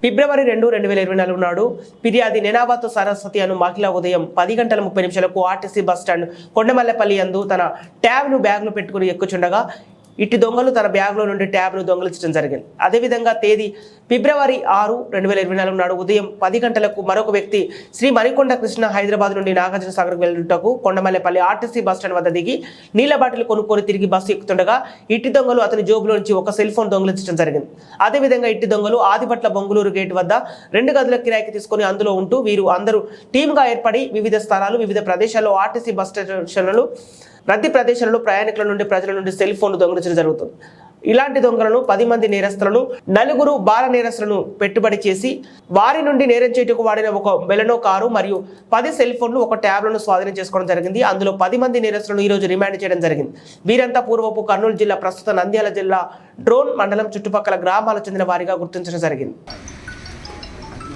ఫిబ్రవరి 2, 2024 నాడు ఫిర్యాది నెనాబాతు సరస్వతి అను మహిళ ఉదయం 10:30 ఆర్టీసీ బస్టాండ్ కొండమల్లపల్లి యందు తన ట్యాబ్ను బ్యాగ్ను పెట్టుకుని ఎక్కుచుండగా ఇట్టి దొంగలు తన బ్యాగ్లో నుండి ట్యాబ్ను దొంగిలించడం జరిగింది. అదేవిధంగా తేదీ ఫిబ్రవరి 6, 2024 నాడు ఉదయం 10 గంటలకు మరొక వ్యక్తి శ్రీ మణికొండ కృష్ణ హైదరాబాద్ నుండి నాగార్జున సాగర్కు వెళ్ళుటకు కొండమల్లపల్లి ఆర్టీసీ బస్టాండ్ వద్ద దిగి నీళ్ల బాటిల్ కొనుక్కొని తిరిగి బస్సు ఎక్కుతుండగా ఇట్టి దొంగలు అతని జోబులో నుంచి ఒక సెల్ ఫోన్ దొంగిలించడం జరిగింది. అదేవిధంగా ఇట్టి దొంగలు ఆదిపట్ల బొంగులూరు గేట్ వద్ద 2 గదుల కిరాయికి తీసుకొని అందులో ఉంటూ వీరు అందరూ టీమ్గా ఏర్పడి వివిధ స్థలాలు వివిధ ప్రదేశాల్లో ఆర్టీసీ బస్ స్టేషన్లు రద్దీ ప్రదేశాలలో ప్రయాణికుల నుండి ప్రజల నుండి సెల్ ఫోన్లు దొంగిలించడం జరుగుతుంది. ఇలాంటి దొంగలను 10 మంది నేరస్తులను 4 బాల నేరస్తులను పెట్టుబడి చేసి వారి నుండి నేరం చేయుటకు వాడిన ఒక బెలెనో కారు మరియు 10 సెల్ ఫోన్లు, ఒక ట్యాబ్లను స్వాధీనం చేసుకోవడం జరిగింది. అందులో 10 మంది నేరస్తులను ఈ రోజు రిమాండ్ చేయడం జరిగింది. వీరంతా పూర్వపు కర్నూలు జిల్లా, ప్రస్తుత నంద్యాల జిల్లా డ్రోన్ మండలం చుట్టుపక్కల గ్రామాలకు చెందిన వారిగా గుర్తించడం జరిగింది.